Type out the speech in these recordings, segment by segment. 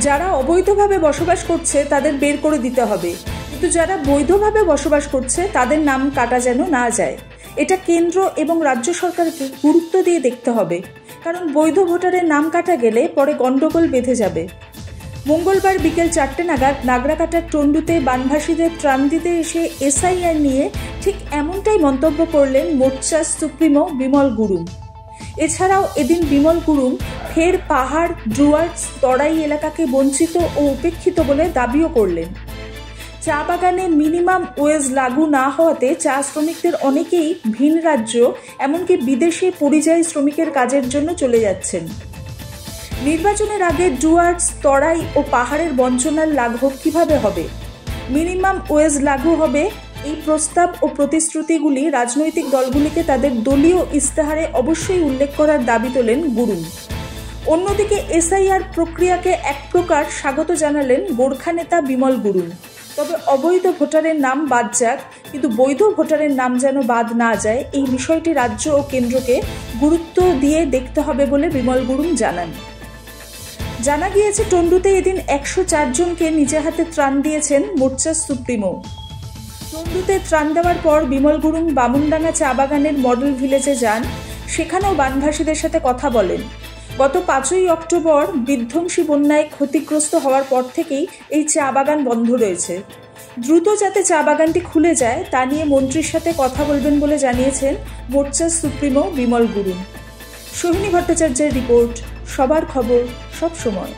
যারা অবৈধভাবে বসবাস করছে তাদের বের করে দিতে হবে, কিন্তু যারা বৈধভাবে বসবাস করছে তাদের নাম কাটা যেন না যায়। এটা কেন্দ্র এবং রাজ্য সরকারকে গুরুত্ব দিয়ে দেখতে হবে, কারণ বৈধ ভোটারের নাম কাটা গেলে পরে গণ্ডগোল বেঁধে যাবে। মঙ্গলবার বিকেল 4টে নাগাদ নাগরাকাটার টন্ডুতে বানভাসীদের ত্রাণ দিতে এসে এসআইআর নিয়ে ঠিক এমনটাই মন্তব্য করলেন মোর্চার সুপ্রিমো বিমল গুরুং। এছাড়াও এদিন বিমল গুরুং ফের পাহাড়, ডুয়ার্স, তরাই এলাকাকে বঞ্চিত ও উপেক্ষিত বলে দাবিও করলেন। চা বাগানে মিনিমাম ওয়েজ লাগু না হওয়াতে চা শ্রমিকদের অনেকেই ভিন রাজ্য, এমনকি বিদেশে পরিযায়ী শ্রমিকের কাজের জন্য চলে যাচ্ছেন। নির্বাচনের আগে ডুয়ার্স, তরাই ও পাহাড়ের বঞ্চনার লাঘব কিভাবে হবে? মিনিমাম ওয়েজ লাগু হবে, এই প্রস্তাব ও প্রতিশ্রুতিগুলি রাজনৈতিক দলগুলিকে তাদের দলীয় ইস্তেহারে অবশ্যই উল্লেখ করার দাবি তোলেন গুরুং। অন্যদিকে এসআইআর প্রক্রিয়াকে এক প্রকার স্বাগত জানালেন গোর্খা নেতা বিমল গুরুং। তবে অবৈধ ভোটারের নাম বাদ যাক, কিন্তু বৈধ ভোটারের নাম যেন বাদ না যায়, এই বিষয়টি রাজ্য ও কেন্দ্রকে গুরুত্ব দিয়ে দেখতে হবে বলে বিমল গুরুং জানান। জানা গিয়েছে টন্ডুতে এদিন 104 জনকে নিজে হাতে ত্রাণ দিয়েছেন মোর্চার সুপ্রিমো। টন্ডুতে ত্রাণ দেওয়ার পর বিমল গুরুং বামুনডাঙ্গা চা বাগানের মডেল ভিলেজে যান, সেখানেও বানভাসীদের সাথে কথা বলেন। গত 5ই অক্টোবর বিধ্বংসী বন্যায় ক্ষতিগ্রস্ত হওয়ার পর থেকেই এই চা বাগান বন্ধ রয়েছে। দ্রুত যাতে চা বাগানটি খুলে যায় তা নিয়ে মন্ত্রীর সাথে কথা বলবেন বলে জানিয়েছেন মোর্চার সুপ্রিমো বিমল গুরুং। সোহিনী ভট্টাচার্যের রিপোর্ট, সবার খবর, সব সময়।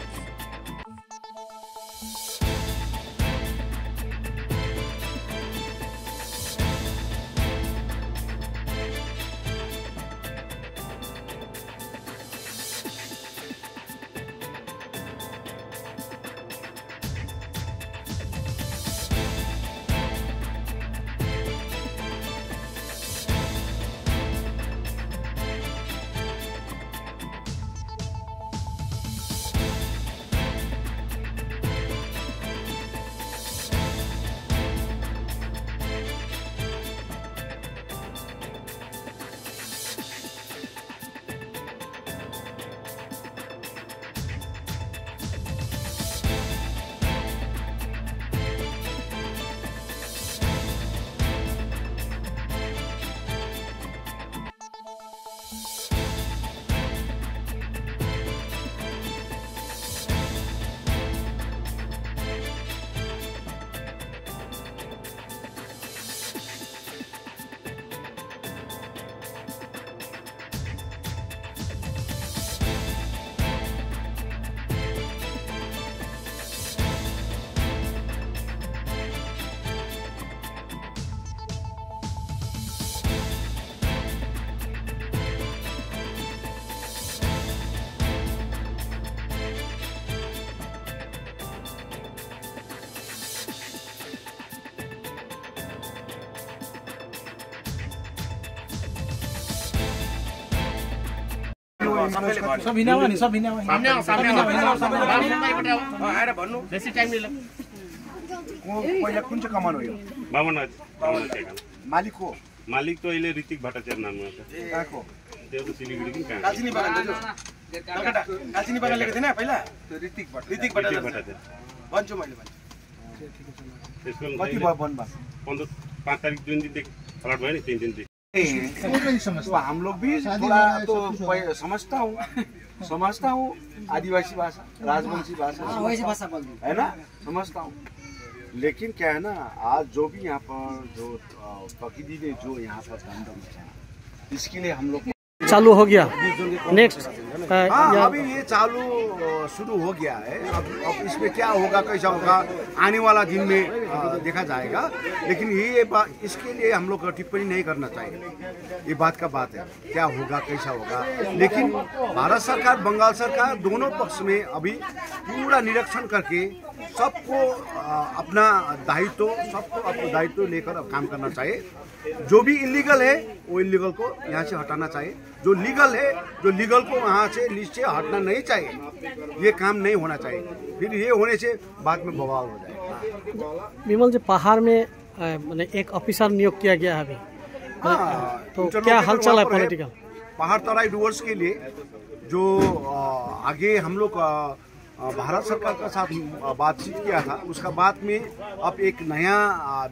सब हिनावा नि सब हिनावा आएर भन्नु बेसी टाइम लिएला पहिला कुन चाहिँ कमान हो यो बामन मालिक हो मालिक त अहिले ऋतिक भट्टाचार्य नाममा छ कहाँको त्यो त सिलिगुडी कि कहाँ कालचिनी बगान कलकत्ता कालचिनी बगान लेखेको थिएन पहिला त्यो ऋतिक भट्टाचार्य भन्छु मैले त्यसको कति भयो बन्द 5 तारिख जुन दिनदेखि अलर्ट भयो नि 3 दिनदेखि तो हम लोग भी थोड़ा तो समझता हूँ आदिवासी भाषा, राजवंशी भाषा, वैसी भाषा है ना, समझता हूँ। लेकिन क्या है ना, आज जो भी यहाँ पर जो प्रकृति ने जो यहाँ पर गंदम है, इसके लिए हम लोग चालू हो गया नेक्स्ट। अभी ये चालू शुरू हो गया है। अब इसमें क्या होगा, कैसा होगा, आने वाला दिन में देखा जाएगा। लेकिन ये इसके लिए हम लोग टिप्पणी नहीं करना चाहिए, ये बात का बात है, क्या होगा कैसा होगा। लेकिन भारत सरकार, बंगाल सरकार दोनों पक्ष में अभी पूरा निरीक्षण करके सबको अपना दायित्व लेकर काम करना चाहिए। जो भी इलीगल है वो इलीगल को यहाँ से हटाना चाहिए, जो लीगल है जो लीगल को वहाँ से लिस्ट से हटना नहीं चाहिए। ये काम नहीं होना चाहिए, फिर ये होने से बाद में बवाल हो जाएगा। विमल जी, पहाड़ में मैंने एक ऑफिसर नियुक्त किया गया है अभी, तो क्या हलचल है पॉलिटिकल? पहाड़ तराई डूअर्स के लिए जो आगे हम लोग भारत सरकार के साथ बातचीत किया था। उसका बाद में अब एक नया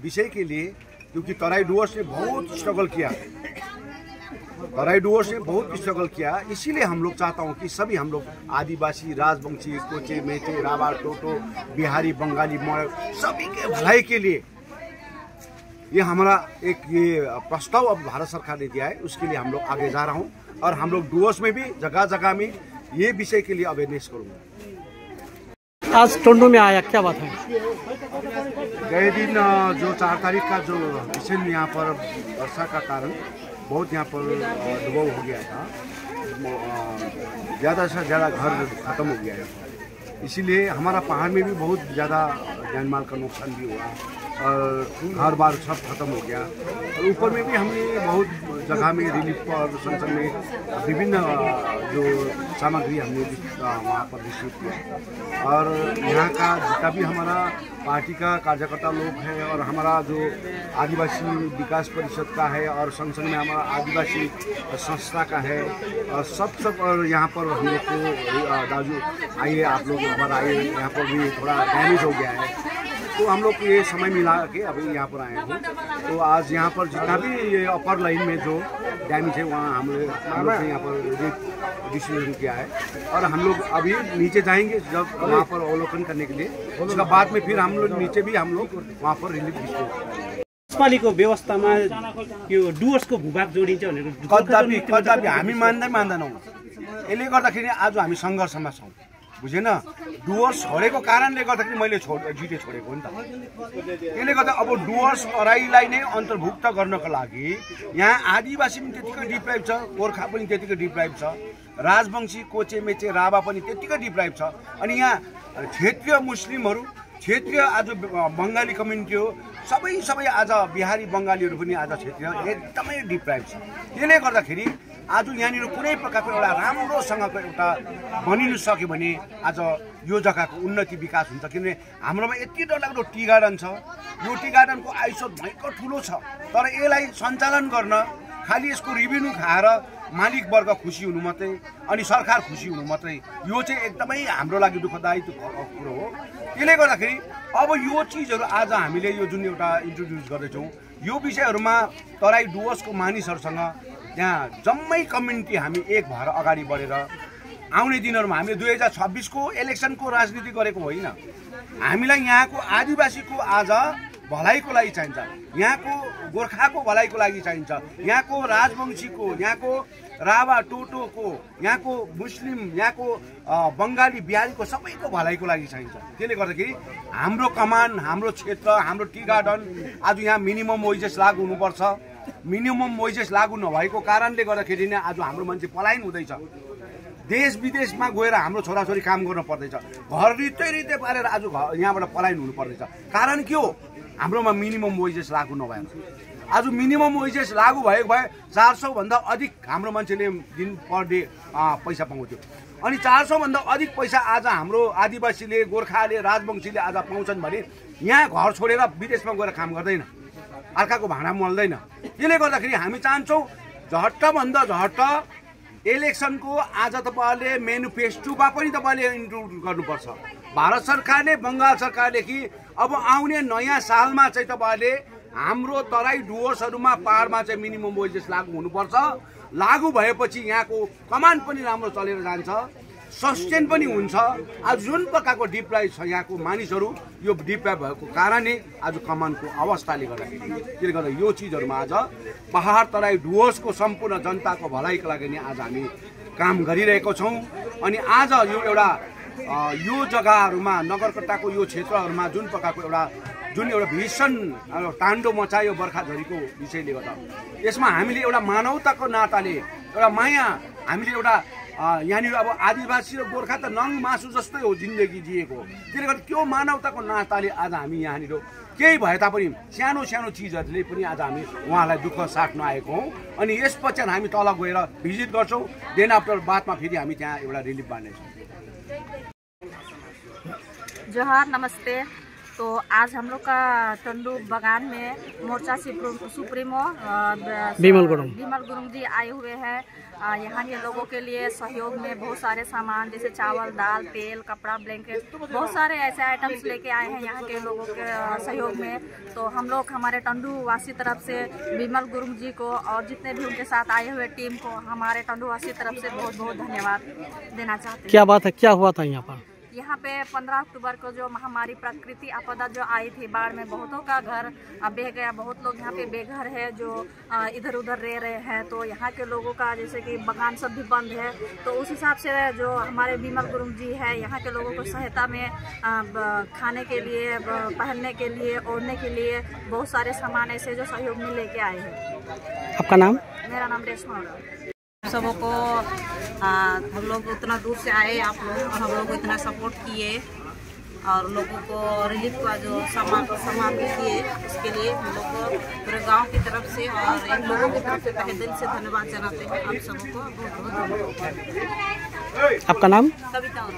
विषय के लिए, क्योंकि तराई डुवर्स ने बहुत स्ट्रगल किया, इसीलिए हम लोग चाहता हूँ कि सभी हम लोग आदिवासी, राजवंशी, कोचे, मेचे, राभा, टोटो, बिहारी, बंगाली, मराठी सभी के भलाई के लिए ये हमारा एक प्रस्ताव अब भारत सरकार ने दिया है। उसके लिए हम लोग आगे जा रहा हूँ और हम लोग डुवर्स में भी जगह जगह में ये विषय के लिए अवेयरनेस करूँगा। आज टोंडो में आया, क्या बात है? गए दिन जो 4 तारीख का जो भीषण यहाँ पर वर्षा का कारण बहुत यहाँ पर डुबाव हो गया था, ज़्यादा से ज़्यादा घर खत्म हो गया है। इसीलिए हमारा पहाड़ में भी बहुत ज़्यादा जान माल का नुकसान भी हुआ और घर बार सब खत्म हो गया। और ऊपर में भी हमने बहुत जगह में रिलीफ और संसद में विभिन्न जो सामग्री हमने वहाँ पर रिसीव किया। और यहाँ का जितना भी हमारा पार्टी का कार्यकर्ता लोग हैं और हमारा जो आदिवासी विकास परिषद का है और संसद में हमारा आदिवासी संस्था का है और सब और यहाँ पर हम लोग को दाजू आइए, आप लोग एक बार आइए, यहाँ पर भी थोड़ा डैमेज हो गया है तो हम लोग ये समय मिला के अभी यहाँ पर आए हैं। तो आज यहाँ पर जितना भी ये अपर लाइन में जो डैमेज है वहाँ हम लोग यहाँ पर डिसीजन किया है और हम लोग अभी नीचे जाएंगे जब वहाँ पर अवलोकन करने के लिए। उसके बाद में फिर हम लोग नीचे भी हम लोग वहाँ पर रिलीफ डिस्ट्रिब्यूट यसपालिको व्यवस्थामा यो डुवर्सको भूभाग जोडिन्छ भनेर कदापि हामी मान्दैनौँ। यसले गर्दाखेरि आज हामी सङ्घर्षमा छौँ, बुझेन? डुवर्स छोडेको कारणले गर्दाखेरि मैले जिटे छोडेको हो नि त। त्यसले गर्दा अब डुवर्स तराईलाई नै अन्तर्भुक्त गर्नको लागि यहाँ आदिवासी पनि त्यतिकै डिप्राइभ छ, गोर्खा पनि त्यतिकै डिप्राइभ छ, राजवंशी, कोचे, मेचे, राभा पनि त्यतिकै डिप्राइभ छ। अनि यहाँ क्षेत्रीय मुस्लिमहरू, क्षेत्रीय आज बङ्गाली कम्युनिटी हो, सबै आज बिहारी बङ्गालीहरू पनि आज क्षेत्रीय एकदमै डिप्राइभ छ। त्यसले गर्दाखेरि आज यहाँनिर कुनै प्रकारको एउटा राम्रोसँगको एउटा बनिनु सक्यो भने आज यो जग्गाको उन्नति विकास हुन्छ। किनभने हाम्रोमा यति डरलाग्दो टी गार्डन छ, यो टी गार्डनको आयुष्य भयङ्कर ठुलो छ, तर यसलाई सञ्चालन गर्न खालि यसको रेभिन्यू खाएर मालिक वर्ग खुसी हुनु मात्रै अनि सरकार खुसी हुनु मात्रै, यो चाहिँ एकदमै हाम्रो लागि दुःखदायी कुरो हो। त्यसले गर्दाखेरि अब यो चिजहरू आज हामीले यो जुन एउटा इन्ट्रोड्युस गर्दैछौँ, यो विषयहरूमा तराई डुवर्सको मानिसहरूसँग त्यहाँ जम्मै कम्युनिटी हामी एक भएर अगाडि बढेर आउने दिनहरूमा हामीले 2026को इलेक्सनको राजनीति गरेको होइन। हामीलाई यहाँको आदिवासीको आज भलाइको लागि चाहिन्छ, यहाँको गोर्खाको भलाइको लागि चाहिन्छ, यहाँको राजवंशीको, यहाँको राभा, टोटोको, यहाँको मुस्लिम, यहाँको बङ्गाली, बिहारीको सबैको भलाइको लागि चाहिन्छ। त्यसले गर्दाखेरि हाम्रो कमान, हाम्रो क्षेत्र, हाम्रो टी गार्डन आज यहाँ मिनिमम वेजेस लागू हुनुपर्छ। मिनिमम वेजेस लागू नभएको कारणले गर्दाखेरि नै आज हाम्रो मान्छे पलायन हुँदैछ, देश विदेशमा गएर हाम्रो छोराछोरी काम गर्न पर्दैछ, घर रित्तै पारेर आज यहाँबाट पलायन हुनु पर्दैछ। कारण के हो? हाम्रोमा मिनिमम वेजेस लागू नभएर। आज मिनिमम वेजेस लागू भएको भए 400 भन्दा अधिक हाम्रो मान्छेले दिन पर डे पैसा पाउँथ्यो। अनि 400 भन्दा अधिक पैसा आज हाम्रो आदिवासीले, गोर्खाले, राजवंशीले आज पाउँछन् भने यहाँ घर छोडेर विदेशमा गएर काम गर्दैन, अर्काको भाँडा मल्दैन। त्यसले गर्दाखेरि हामी चाहन्छौँ झट्टभन्दा झट्ट इलेक्सनको आज तपाईँहरूले मेनिफेस्टोमा पनि तपाईँहरूले इन्क्लुड गर्नुपर्छ। भारत सरकारले, बङ्गाल सरकारले कि अब आउने नयाँ सालमा चाहिँ तपाईँहरूले हाम्रो तराई डुवर्सहरूमा पहाडमा चाहिँ मिनिमम वेजेस लागू हुनुपर्छ। लागू भएपछि यहाँको कमान पनि राम्रो चलेर जान्छ, सस्टेन पनि हुन्छ। आज जुन प्रकारको डिप्राइभ छ यहाँको मानिसहरू, यो डिप्राइभ भएको कारणले आज कमानको अवस्थाले गर्दाखेरि, त्यसले गर्दा यो चिजहरूमा आज पहाड तराई डुवर्सको सम्पूर्ण जनताको भलाइको लागि नै आज हामी काम गरिरहेको छौँ। अनि आज यो एउटा यो जग्गाहरूमा नगरकट्टाको यो क्षेत्रहरूमा जुन प्रकारको एउटा भीषण ताण्डव मचायो बर्खा झरीको विषयले गर्दा, यसमा हामीले एउटा मानवताको नाताले एउटा माया, हामीले एउटा यहाँनिर अब आदिवासी र गोर्खा त नङ मासु जस्तै हो जिन्दगी जिएको। त्यसले गर्दा त्यो मानवताको नाताले आज हामी यहाँनिर केही भए तापनि सानो सानो चिजहरूले पनि आज हामी उहाँलाई दुःख साट्न आएको हौँ। अनि यसपछि हामी तल गएर भिजिट गर्छौँ, देन आफ्टर बादमा फेरि हामी त्यहाँ एउटा रिलिफ बाँड्नेछौँ। जोहार, नमस्ते। तो आज हम लोग का टंडू बागान में मोर्चा सुप्रीमो बिमल गुरुंग जी आए हुए हैं। यहाँ के लोगों के लिए सहयोग में बहुत सारे सामान जैसे चावल, दाल, तेल, कपड़ा, ब्लैंकेट, बहुत सारे ऐसे आइटम्स लेके आए हैं यहाँ के लोगों के सहयोग में। तो हम लोग हमारे टंडू वासी तरफ से बिमल गुरुंग जी को और जितने भी उनके साथ आए हुए टीम को हमारे टंडू वासी तरफ से बहुत बहुत धन्यवाद देना चाहते हैं। क्या बात है, क्या हुआ था यहाँ पर? यहाँ पे 15 अक्टूबर को जो महामारी प्राकृतिक आपदा जो आई थी, बाढ़ में बहुतों का घर बह गया। बहुत लोग यहाँ पे बेघर है जो इधर उधर रह रहे हैं। तो यहाँ के लोगों का जैसे कि बागान सब भी बंद है, तो उस हिसाब से जो हमारे बिमल गुरुंग जी है यहाँ के लोगों को सहायता में खाने के लिए, पहनने के लिए, ओढ़ने के लिए बहुत सारे सामान ऐसे जो सहयोग में लेके आए हैं। आपका नाम? मेरा नाम रेशमा। सबों को हम लोग उतना दूर से आए, आप लोग और हम लोग को इतना सपोर्ट किए और लोगों को रिलीफ का जो सामान भी दिए, इसके लिए हम लोग को पूरे गांव की तरफ से और इन लोगों की तरफ से तहे दिल से धन्यवाद जनाते हैं। आप सबों को बहुत बहुत धन्यवाद। आपका नाम? कविता।